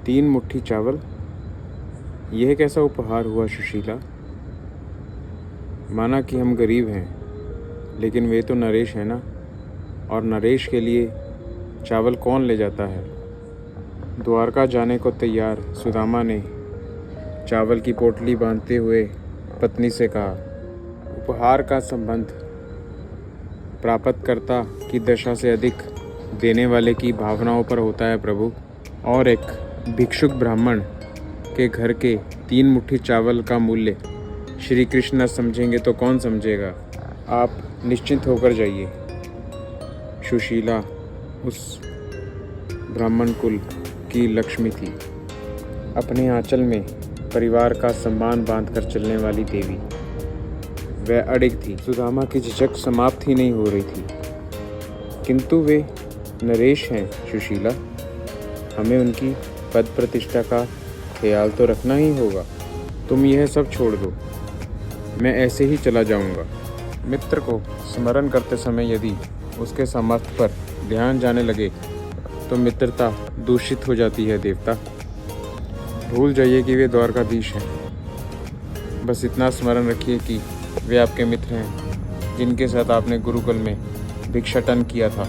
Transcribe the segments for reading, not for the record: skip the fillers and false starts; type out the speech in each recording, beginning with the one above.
3 मुट्ठी चावल, यह कैसा उपहार हुआ सुशीला। माना कि हम गरीब हैं, लेकिन वे तो नरेश हैं ना, और नरेश के लिए चावल कौन ले जाता है। द्वारका जाने को तैयार सुदामा ने चावल की पोटली बांधते हुए पत्नी से कहा, उपहार का संबंध प्राप्तकर्ता की दशा से अधिक देने वाले की भावनाओं पर होता है प्रभु। और एक भिक्षुक ब्राह्मण के घर के 3 मुट्ठी चावल का मूल्य श्री कृष्ण न समझेंगे तो कौन समझेगा। आप निश्चिंत होकर जाइए। सुशीला उस ब्राह्मण कुल की लक्ष्मी थी, अपने आंचल में परिवार का सम्मान बांधकर चलने वाली देवी। वह अडिग थी। सुदामा की झिझक समाप्त ही नहीं हो रही थी। किंतु वे नरेश हैं सुशीला, हमें उनकी पद प्रतिष्ठा का ख्याल तो रखना ही होगा। तुम यह सब छोड़ दो, मैं ऐसे ही चला जाऊंगा। मित्र को स्मरण करते समय यदि उसके सामर्थ्य पर ध्यान जाने लगे तो मित्रता दूषित हो जाती है देवता। भूल जाइए कि वे द्वारकाधीश हैं। बस इतना स्मरण रखिए कि वे आपके मित्र हैं, जिनके साथ आपने गुरुकुल में भिक्षाटन किया था।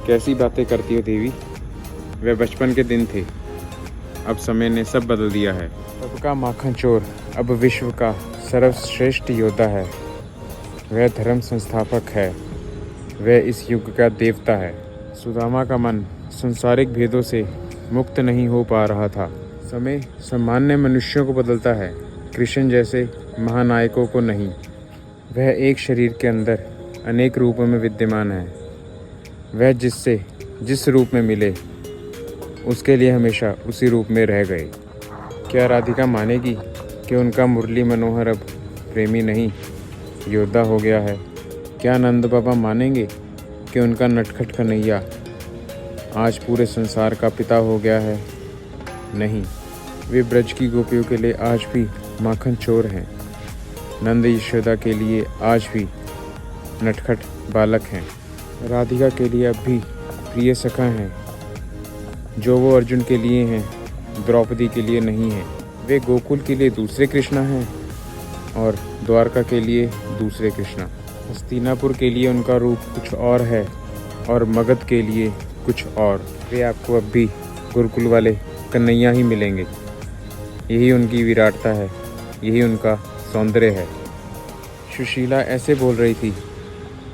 कैसी बातें करती हो देवी, वे बचपन के दिन थे, अब समय ने सब बदल दिया है। सबका माखन चोर अब विश्व का सर्वश्रेष्ठ योद्धा है। वह धर्म संस्थापक है, वह इस युग का देवता है। सुदामा का मन संसारिक भेदों से मुक्त नहीं हो पा रहा था। समय सामान्य मनुष्यों को बदलता है, कृष्ण जैसे महानायकों को नहीं। वह एक शरीर के अंदर अनेक रूपों में विद्यमान है। वह जिससे जिस रूप में मिले उसके लिए हमेशा उसी रूप में रह गए। क्या राधिका मानेगी कि उनका मुरली मनोहर अब प्रेमी नहीं, योद्धा हो गया है। क्या नंद बाबा मानेंगे कि उनका नटखट कन्हैया आज पूरे संसार का पिता हो गया है। नहीं, वे ब्रज की गोपियों के लिए आज भी माखन चोर हैं। नंद यशोदा के लिए आज भी नटखट बालक हैं। राधिका के लिए अब भी प्रिय सखा हैं, जो वो अर्जुन के लिए हैं, द्रौपदी के लिए नहीं हैं। वे गोकुल के लिए दूसरे कृष्णा हैं और द्वारका के लिए दूसरे कृष्णा। हस्तिनापुर के लिए उनका रूप कुछ और है और मगध के लिए कुछ और। वे आपको अब भी गुरुकुल वाले कन्हैया ही मिलेंगे। यही उनकी विराटता है, यही उनका सौंदर्य है। सुशीला ऐसे बोल रही थी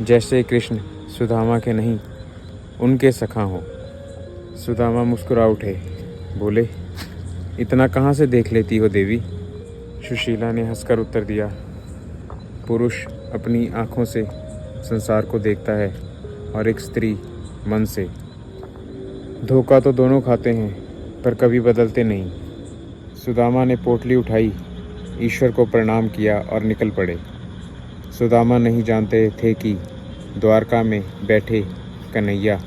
जैसे कृष्ण सुदामा के नहीं, उनके सखा हो। सुदामा मुस्कुरा उठे, बोले, इतना कहाँ से देख लेती हो देवी। सुशीला ने हंसकर उत्तर दिया, पुरुष अपनी आँखों से संसार को देखता है और एक स्त्री मन से। धोखा तो दोनों खाते हैं पर कभी बदलते नहीं। सुदामा ने पोटली उठाई, ईश्वर को प्रणाम किया और निकल पड़े। सुदामा नहीं जानते थे कि द्वारका में बैठे कन्हैया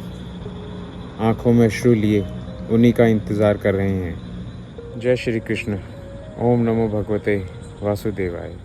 आँखों में अश्रु लिए उन्हीं का इंतज़ार कर रहे हैं। जय श्री कृष्ण। ओम नमो भगवते वासुदेवाय।